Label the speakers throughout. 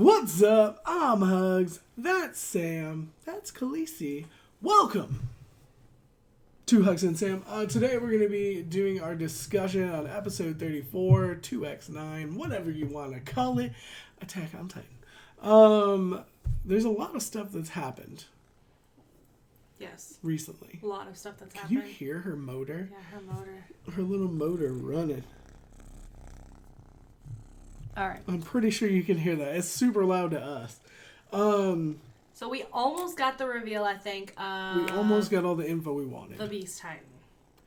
Speaker 1: What's up? I'm HUGZ. That's Sam. That's Khaleesi. Welcome to HugSamn. Today we're going to be doing our discussion on episode 34, 2x9, whatever you want to call it. Attack on Titan. There's a lot of stuff that's happened.
Speaker 2: Yes.
Speaker 1: Recently.
Speaker 2: A lot of stuff that's happened.
Speaker 1: Can you hear her motor?
Speaker 2: Yeah, her motor.
Speaker 1: Her little motor running.
Speaker 2: Alright.
Speaker 1: I'm pretty sure you can hear that. It's super loud to us.
Speaker 2: So we almost got the reveal, I think.
Speaker 1: We almost got all the info we wanted.
Speaker 2: The Beast Titan.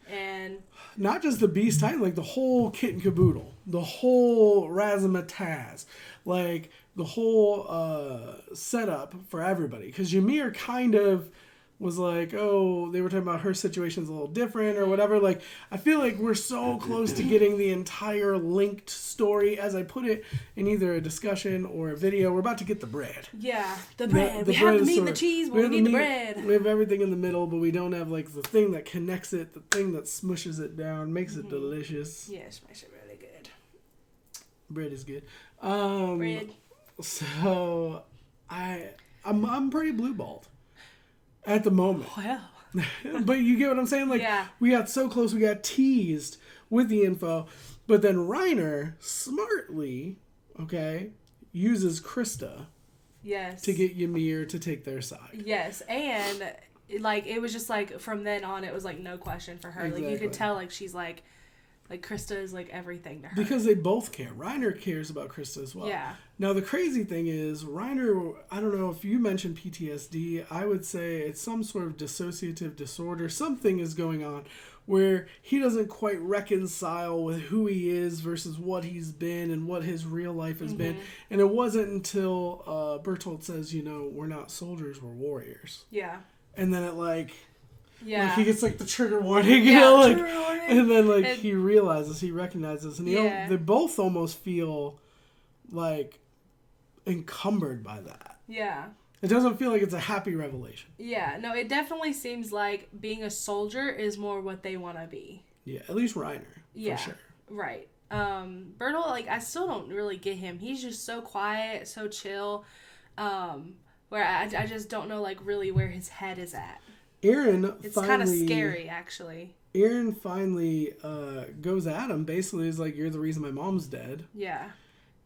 Speaker 2: And
Speaker 1: not just the Beast Titan, like the whole kit and caboodle. The whole razzmatazz. Like the whole setup for everybody. Because Ymir kind of was like, oh, they were talking about her situation's a little different or whatever. Like, I feel like we're so close to getting the entire linked story, as I put it, in either a discussion or a video. We're about to get the bread.
Speaker 2: Yeah, the bread. We have the meat and the cheese, but we need the bread.
Speaker 1: We have everything in the middle, but we don't have, like, the thing that connects it, the thing that smushes it down, makes it delicious.
Speaker 2: Yes, makes it really good.
Speaker 1: Bread is good.
Speaker 2: Bread.
Speaker 1: So, I'm pretty blue-balled. At the moment.
Speaker 2: Wow.
Speaker 1: But you get what I'm saying? Like,
Speaker 2: yeah.
Speaker 1: We got so close, we got teased with the info. But then Reiner smartly, uses Krista.
Speaker 2: Yes.
Speaker 1: To get Ymir to take their side.
Speaker 2: Yes, and, like, it was just, like, from then on, it was, like, no question for her. Exactly. Like, you could tell, like, she's, like, Krista is, like, everything to her.
Speaker 1: Because they both care. Reiner cares about Krista as well.
Speaker 2: Yeah.
Speaker 1: Now, the crazy thing is, Reiner, I don't know if you mentioned PTSD, I would say it's some sort of dissociative disorder. Something is going on where he doesn't quite reconcile with who he is versus what he's been and what his real life has been. And it wasn't until Bertolt says, we're not soldiers, we're warriors.
Speaker 2: Yeah.
Speaker 1: And then it, like...
Speaker 2: Yeah.
Speaker 1: Like, he gets, like, the trigger warning,
Speaker 2: trigger warning.
Speaker 1: And then, he realizes, he recognizes, and they both almost feel, like, encumbered by that.
Speaker 2: Yeah.
Speaker 1: It doesn't feel like it's a happy revelation.
Speaker 2: Yeah, no, it definitely seems like being a soldier is more what they want to be.
Speaker 1: Yeah, at least Reiner, for sure.
Speaker 2: Right. Bertolt, like, I still don't really get him. He's just so quiet, so chill, where I just don't know, like, really where his head is at. It's kind of scary, actually.
Speaker 1: Aaron finally goes at him. Basically, he's like, "You're the reason my mom's dead."
Speaker 2: Yeah,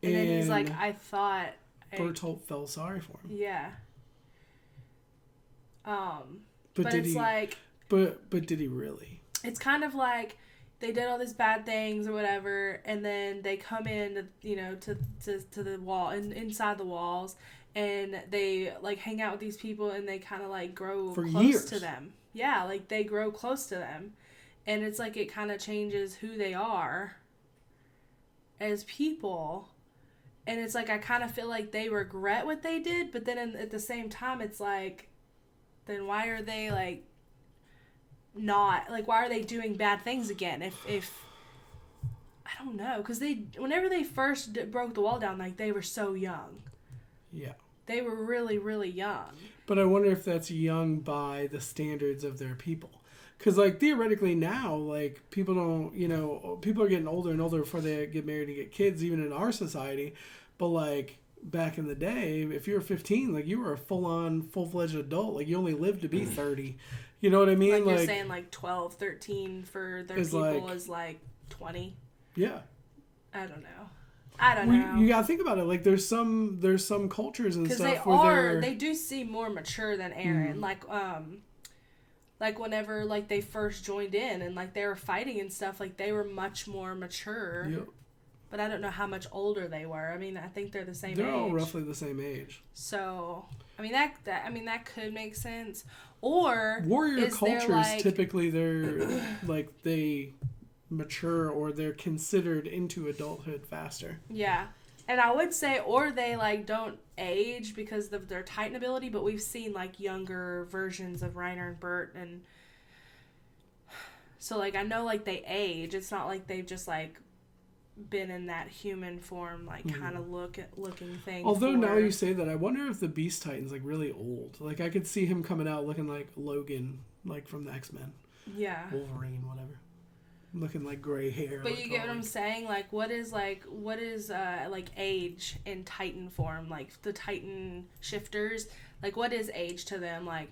Speaker 2: and then he's like, "I thought."
Speaker 1: Bertolt felt sorry for him.
Speaker 2: Yeah.
Speaker 1: But
Speaker 2: it's like.
Speaker 1: But did he really?
Speaker 2: It's kind of like they did all these bad things or whatever, and then they come in, to the wall and inside the walls. And they, like, hang out with these people and they kind of, like, grow close to them. Yeah, like, they grow close to them. And it's like it kind of changes who they are as people. And it's like I kind of feel like they regret what they did. But then at the same time, it's like, then why are they, like, not... Like, why are they doing bad things again? If I don't know. Because whenever they first broke the wall down, like, they were so young.
Speaker 1: Yeah.
Speaker 2: They were really, really young.
Speaker 1: But I wonder if that's young by the standards of their people. Because, like, theoretically now, like, people don't, people are getting older and older before they get married and get kids, even in our society. But, like, back in the day, if you were 15, like, you were a full-on, full-fledged adult. Like, you only lived to be 30. You know what I mean?
Speaker 2: Like, you're saying, like, 12, 13 for their people is, like, 20?
Speaker 1: Yeah.
Speaker 2: I don't know.
Speaker 1: You gotta think about it. Like, there's some cultures and stuff
Speaker 2: where they do seem more mature than Eren. Like whenever, like, they first joined in and, like, they were fighting and stuff, like, they were much more mature.
Speaker 1: Yep.
Speaker 2: But I don't know how much older they were. I mean, I think they're the same age.
Speaker 1: They're all roughly the same age.
Speaker 2: So, I mean, that could make sense. Or
Speaker 1: warrior cultures, typically they're like they mature or they're considered into adulthood faster.
Speaker 2: Yeah. And I would say, or they, like, don't age because of their Titan ability, but we've seen, like, younger versions of Reiner and Bert, and so, like, I know, like, they age. It's not like they've just, like, been in that human form, like, kind of looking thing.
Speaker 1: Although now you say that, I wonder if the Beast Titan's, like, really old. Like, I could see him coming out looking like Logan, like, from the X-Men.
Speaker 2: Yeah.
Speaker 1: Wolverine, whatever. looking like gray hair.
Speaker 2: But you get what I'm saying? Like, what is age in Titan form? Like, the Titan shifters, like, what is age to them? Like,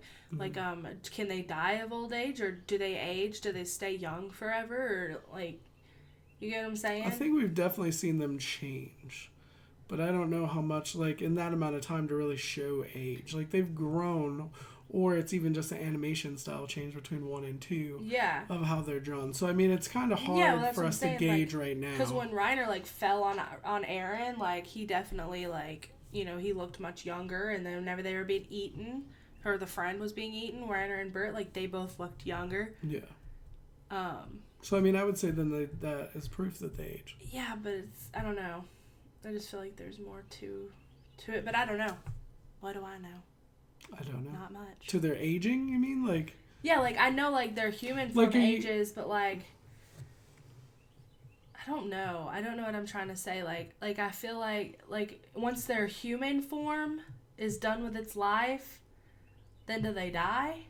Speaker 2: can they die of old age, or do they age? Do they stay young forever, or, like, you get what I'm saying?
Speaker 1: I think we've definitely seen them change, but I don't know how much, like, in that amount of time to really show age. Like, they've grown, or it's even just an animation style change between 1 and 2 of how they're drawn. So, I mean, it's kind of hard for us to gauge right now.
Speaker 2: Because when Reiner, like, fell on Eren, like, he definitely, like, you know, he looked much younger, and then whenever they were being eaten, or the friend was being eaten, Reiner and Bert, like, they both looked younger.
Speaker 1: Yeah. So, I mean, I would say then that is proof that they age.
Speaker 2: Yeah, but it's, I don't know. I just feel like there's more to it, but I don't know. What do I know?
Speaker 1: I don't know.
Speaker 2: Not much.
Speaker 1: To their aging, you mean? Like...
Speaker 2: Yeah, like, I know, like, their human form ages, but, like... I don't know. I don't know what I'm trying to say. Like, I feel like, once their human form is done with its life, then do they die?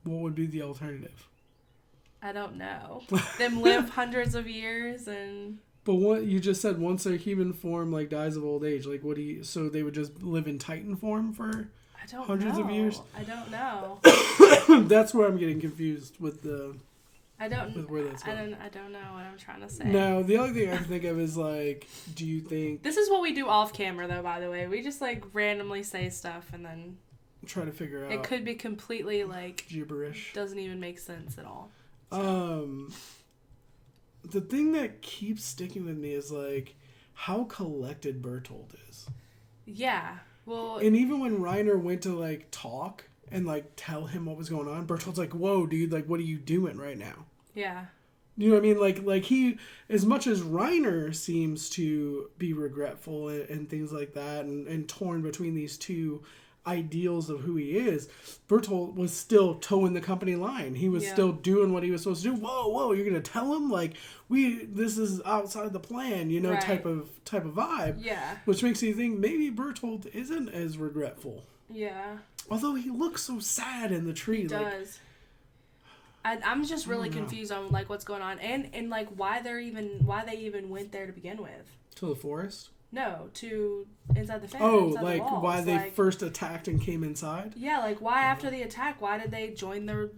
Speaker 1: What would be the alternative?
Speaker 2: I don't know. Them live hundreds of years and...
Speaker 1: But what you just said, once their human form, like, dies of old age, like, so they would just live in Titan form for hundreds of years?
Speaker 2: I don't know.
Speaker 1: That's where I'm getting confused with the...
Speaker 2: with where that's going. I don't know what I'm trying to say.
Speaker 1: Now, the only thing I can think of is, like, do you think...
Speaker 2: This is what we do off camera, though, by the way. We just, like, randomly say stuff and then...
Speaker 1: Try to figure out...
Speaker 2: It could be completely, like...
Speaker 1: gibberish.
Speaker 2: Doesn't even make sense at all.
Speaker 1: So. The thing that keeps sticking with me is, like, how collected Bertolt is.
Speaker 2: Yeah. Well...
Speaker 1: And even when Reiner went to, like, talk and, like, tell him what was going on, Bertolt's like, whoa, dude, like, what are you doing right now?
Speaker 2: Yeah.
Speaker 1: You know what I mean? Like he, as much as Reiner seems to be regretful and things like that and torn between these two ideals of who he is, Bertolt was still towing the company line. He was still doing what he was supposed to do. Whoa, you're gonna tell him, like, this is outside the plan, you know,
Speaker 2: right.
Speaker 1: type of vibe.
Speaker 2: Yeah.
Speaker 1: Which makes you think maybe Bertolt isn't as regretful.
Speaker 2: Yeah.
Speaker 1: Although he looks so sad in the tree.
Speaker 2: He does. I'm just really confused on, like, what's going on and like why they even went there to begin with.
Speaker 1: To the forest?
Speaker 2: No, to inside the fence.
Speaker 1: Oh,
Speaker 2: like
Speaker 1: the walls. Why they first attacked and came inside?
Speaker 2: Yeah, like why after the attack? Why did they join the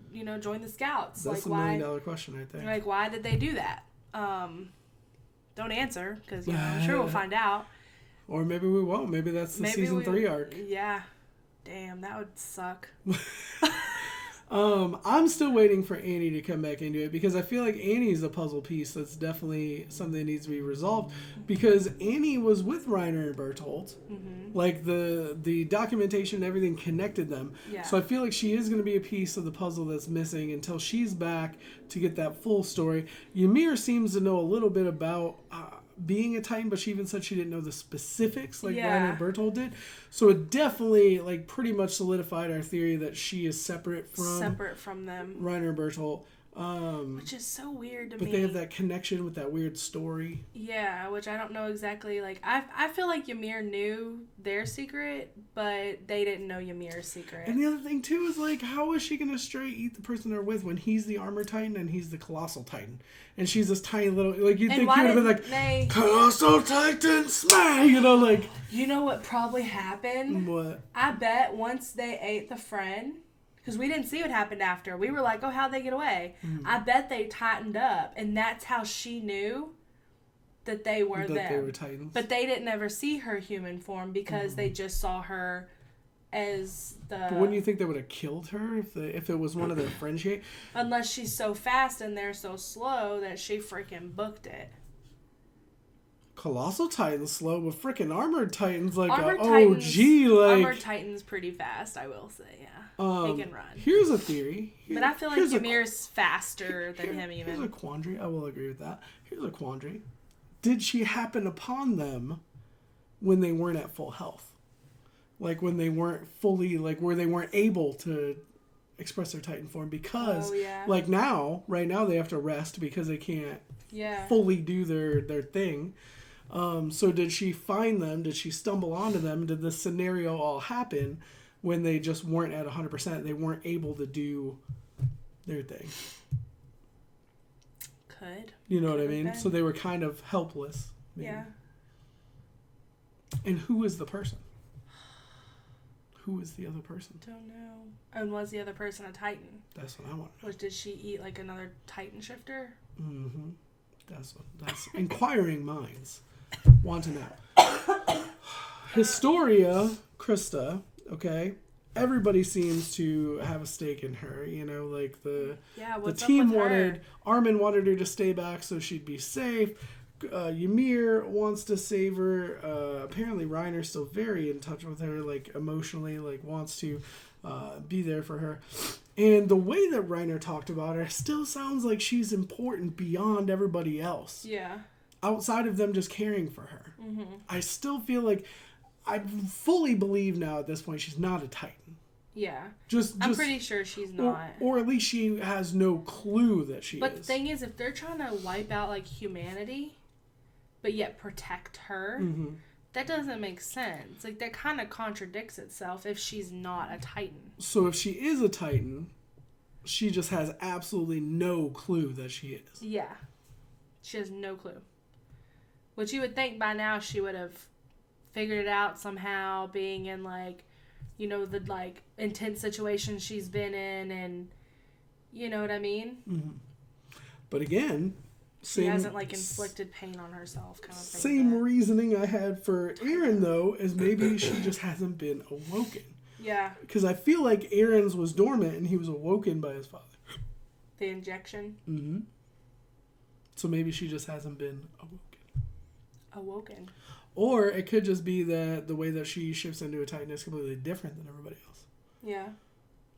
Speaker 2: scouts?
Speaker 1: That's
Speaker 2: like,
Speaker 1: $1 million question right there.
Speaker 2: Like, why did they do that? Don't answer because I'm sure we'll find out.
Speaker 1: Or maybe we won't. Maybe that's the season 3 arc.
Speaker 2: Yeah, damn, that would suck.
Speaker 1: I'm still waiting for Annie to come back into it because I feel like Annie's a puzzle piece that's definitely something that needs to be resolved because Annie was with Reiner and Bertolt. Mm-hmm. Like the documentation and everything connected them. Yeah. So I feel like she is going to be a piece of the puzzle that's missing until she's back to get that full story. Ymir seems to know a little bit about being a Titan, but she even said she didn't know the specifics like Reiner and Bertolt did. So it definitely like pretty much solidified our theory that she is separate from them. Reiner and Bertolt.
Speaker 2: Which is so weird to
Speaker 1: me. But they have that connection with that weird story.
Speaker 2: Yeah, which I don't know exactly. Like I feel like Ymir knew their secret, but they didn't know Ymir's secret.
Speaker 1: And the other thing too is like, how is she gonna straight eat the person they're with when he's the armor Titan and he's the colossal Titan, and she's this tiny little like you'd think he would have been like colossal Titan smash, you know, like.
Speaker 2: You know what probably happened?
Speaker 1: What?
Speaker 2: I bet once they ate the friend. Because we didn't see what happened after. We were like, oh, how'd they get away? Mm. I bet they tightened up. And that's how she knew that they were them.
Speaker 1: They were Titans.
Speaker 2: But they didn't ever see her human form because they just saw her as the...
Speaker 1: But wouldn't you think they would have killed her if it was one of their friends?
Speaker 2: Unless she's so fast and they're so slow that she freaking booked it.
Speaker 1: Colossal Titan's slow, but freaking Armored Titan's like
Speaker 2: Armored Titan's pretty fast, I will say, yeah. They can run.
Speaker 1: Here's a theory.
Speaker 2: But I feel like Ymir's faster than him even.
Speaker 1: Here's a quandary. I will agree with that. Here's a quandary. Did she happen upon them when they weren't at full health? Like when they weren't fully, like where they weren't able to express their Titan form because like right now they have to rest because they can't fully do their thing. So did she find them? Did she stumble onto them? Did this scenario all happen when they just weren't at 100%? They weren't able to do their thing.
Speaker 2: Could.
Speaker 1: You know what I
Speaker 2: Could've
Speaker 1: mean?
Speaker 2: been.
Speaker 1: So they were kind of helpless. Maybe.
Speaker 2: Yeah.
Speaker 1: And who is the person? Who is the other person?
Speaker 2: Don't know. And was the other person a Titan?
Speaker 1: That's what I want to know.
Speaker 2: Or did she eat like another Titan shifter?
Speaker 1: Mm-hmm. That's inquiring minds want to know. Historia, Krista, okay? Everybody seems to have a stake in her, you know, like the team wanted, Armin wanted her to stay back so she'd be safe. Ymir wants to save her. Apparently Reiner's still very in touch with her, like emotionally, like wants to be there for her. And the way that Reiner talked about her still sounds like she's important beyond everybody else.
Speaker 2: Yeah.
Speaker 1: Outside of them just caring for her.
Speaker 2: Mm-hmm.
Speaker 1: I still feel like I fully believe now at this point she's not a Titan.
Speaker 2: Yeah.
Speaker 1: I'm
Speaker 2: pretty sure she's not.
Speaker 1: Or at least she has no clue that she is.
Speaker 2: But the thing is, if they're trying to wipe out like humanity, but yet protect her,
Speaker 1: mm-hmm.
Speaker 2: that doesn't make sense. Like that kind of contradicts itself if she's not a Titan.
Speaker 1: So if she is a Titan, she just has absolutely no clue that she is.
Speaker 2: Yeah. She has no clue. Which you would think by now she would have figured it out somehow, being in like, you know, the like intense situations she's been in, and you know what I mean?
Speaker 1: Mm-hmm. But again,
Speaker 2: she hasn't like inflicted pain on herself kind of thing.
Speaker 1: Same reasoning I had for Eren though, is maybe she just hasn't been awoken.
Speaker 2: Yeah.
Speaker 1: Because I feel like Eren's was dormant and he was awoken by his father.
Speaker 2: The injection?
Speaker 1: Mm-hmm. So maybe she just hasn't been
Speaker 2: awoken.
Speaker 1: Or it could just be that the way that she shifts into a Titan is completely different than everybody else.
Speaker 2: Yeah.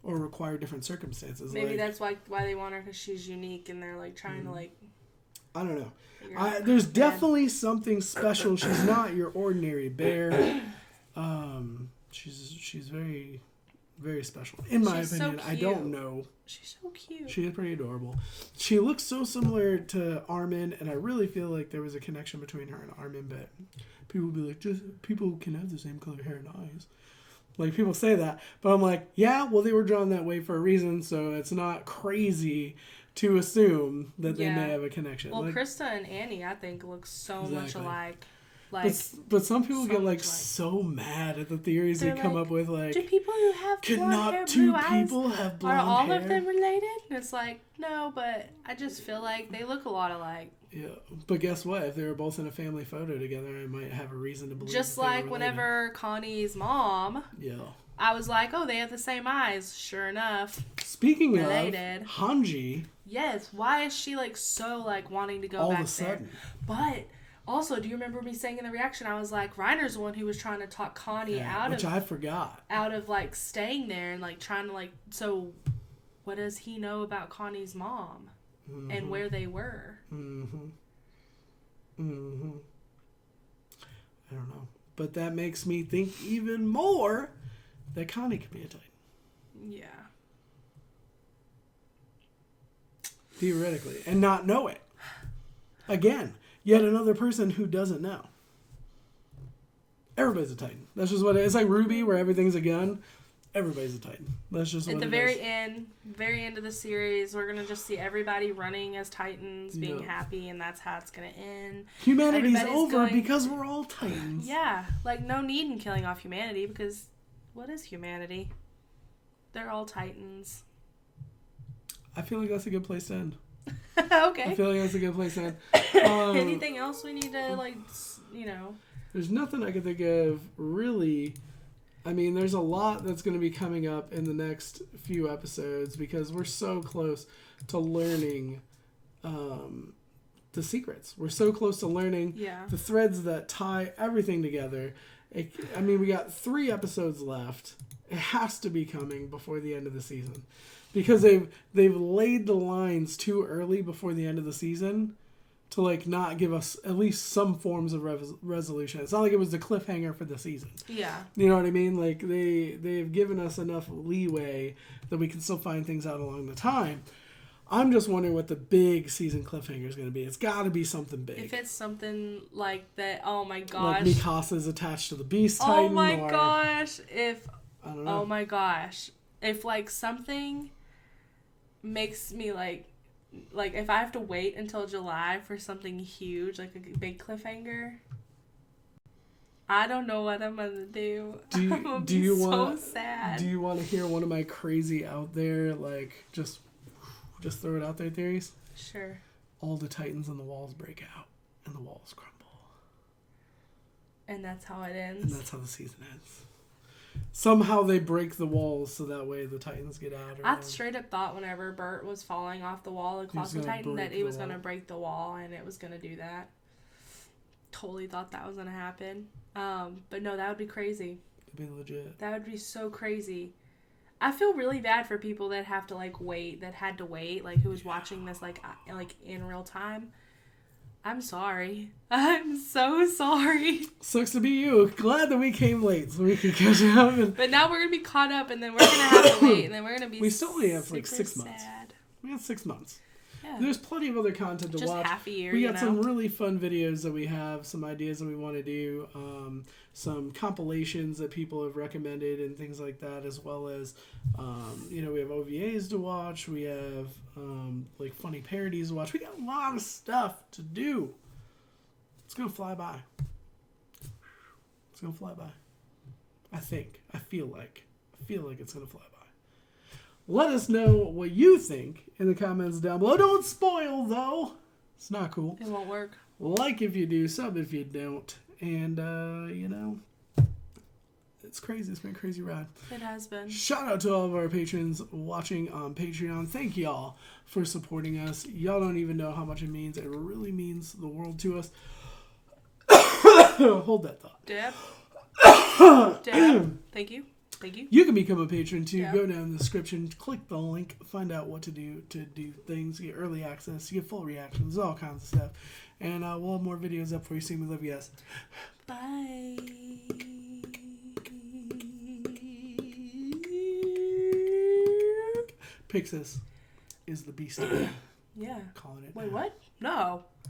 Speaker 1: Or require different circumstances.
Speaker 2: Maybe that's why they want her, because she's unique and they're like trying to like...
Speaker 1: I don't know. There's definitely something special. She's not your ordinary bear. She's very, very special. In my opinion,
Speaker 2: so
Speaker 1: I don't know.
Speaker 2: She's so cute.
Speaker 1: She is pretty adorable. She looks so similar to Armin, and I really feel like there was a connection between her and Armin, but people will be like, just people can have the same color hair and eyes. Like, people say that, but I'm like, yeah, well, they were drawn that way for a reason, so it's not crazy to assume that they may have a connection.
Speaker 2: Well,
Speaker 1: like,
Speaker 2: Krista and Annie, I think, look so much alike.
Speaker 1: Like, but some people get like so mad at the theories they come up with. Like,
Speaker 2: do people who have blonde hair,
Speaker 1: two
Speaker 2: blue
Speaker 1: people
Speaker 2: eyes,
Speaker 1: have blonde
Speaker 2: are all
Speaker 1: hair?
Speaker 2: of them related? And it's like, no, but I just feel like they look a lot alike.
Speaker 1: Yeah, but guess what? If they were both in a family photo together, I might have a reason to believe.
Speaker 2: Just like whenever Connie's mom, I was like, oh, they have the same eyes. Sure enough.
Speaker 1: Speaking
Speaker 2: related.
Speaker 1: Of Hanji.
Speaker 2: Yes. Why is she like so like wanting to go back there? But also, do you remember me saying in the reaction, I was like, Reiner's the one who was trying to talk Connie
Speaker 1: which I forgot.
Speaker 2: Out of like staying there and like trying to like, so what does he know about Connie's mom and where they were?
Speaker 1: Mm-hmm. Mm-hmm. I don't know. But that makes me think even more that Connie could be a Titan.
Speaker 2: Yeah.
Speaker 1: Theoretically. And not know it. Again, yet another person who doesn't know. Everybody's a Titan. That's just what it is. It's like Ruby, where everything's a gun. Everybody's a Titan. That's just what it is. At
Speaker 2: the very end of the series, we're going to just see everybody running as Titans, being happy, and that's how it's going to end.
Speaker 1: Humanity's over because we're all Titans.
Speaker 2: Yeah. Like, no need in killing off humanity, because what is humanity? They're all Titans.
Speaker 1: I feel like that's a good place to end.
Speaker 2: Okay.
Speaker 1: I feel like that's a good place to end.
Speaker 2: Anything else we need to, like, you know?
Speaker 1: There's nothing I can think of, really. I mean, there's a lot that's going to be coming up in the next few episodes because we're so close to learning the secrets. We're so close to learning the threads that tie everything together. I mean, we got 3 episodes left. It has to be coming before the end of the season because they've laid the lines too early before the end of the season to like not give us at least some forms of resolution. It's not like it was the cliffhanger for the season. Yeah. You know what I mean? Like they've given us enough leeway that we can still find things out along the time. I'm just wondering what the big season cliffhanger is going to be. It's got to be something big.
Speaker 2: If it's something like that, oh my gosh.
Speaker 1: Like Mikasa's attached to the Beast Titan.
Speaker 2: Oh my gosh.
Speaker 1: I don't know.
Speaker 2: Oh my gosh. If like something makes me like like, if I have to wait until July for something huge, like a big cliffhanger, I don't know what I'm gonna do.
Speaker 1: Do you
Speaker 2: want? So sad.
Speaker 1: Do you want to hear one of my crazy out there, like just throw it out there theories?
Speaker 2: Sure.
Speaker 1: All the Titans and the walls break out, and the walls crumble.
Speaker 2: And that's how it ends.
Speaker 1: And that's how the season ends. Somehow they break the walls so that way the Titans get out.
Speaker 2: I straight up thought whenever Bert was falling off the wall across the Titan that he was going to break the wall and it was going to do that. Totally thought that was going to happen. But no, that would be crazy.
Speaker 1: It'd be legit.
Speaker 2: That would be so crazy. I feel really bad for people that have to like wait, that had to wait, like who was watching this like in real time. I'm sorry. I'm so sorry.
Speaker 1: Sucks to be you. Glad that we came late so we could catch up.
Speaker 2: But now we're going to be caught up and then we're going to have to wait and then we're going to be
Speaker 1: We still only have like 6
Speaker 2: sad.
Speaker 1: months. We got 6 months.
Speaker 2: Yeah.
Speaker 1: There's plenty of other content to
Speaker 2: just
Speaker 1: watch.
Speaker 2: Half a year,
Speaker 1: we got some really fun videos that we have, some ideas that we want to do, some compilations that people have recommended and things like that, as well as, we have OVAs to watch. We have like funny parodies to watch. We got a lot of stuff to do. It's gonna fly by. It's gonna fly by. I think. I feel like it's gonna fly by. Let us know what you think in the comments down below. Don't spoil, though. It's not cool.
Speaker 2: It won't work.
Speaker 1: Like if you do, sub if you don't. And, it's crazy. It's been a crazy ride.
Speaker 2: It has been.
Speaker 1: Shout out to all of our patrons watching on Patreon. Thank y'all for supporting us. Y'all don't even know how much it means. It really means the world to us. Hold that thought.
Speaker 2: Deb. Thank you. Thank you.
Speaker 1: You can become a patron too.
Speaker 2: Yeah.
Speaker 1: Go down in the description, click the link, find out what to do things, get early access, get full reactions, all kinds of stuff. And we'll have more videos up for you soon. We love you guys.
Speaker 2: Bye.
Speaker 1: Pixis is the beast.
Speaker 2: Yeah.
Speaker 1: Calling it.
Speaker 2: Wait, what? No.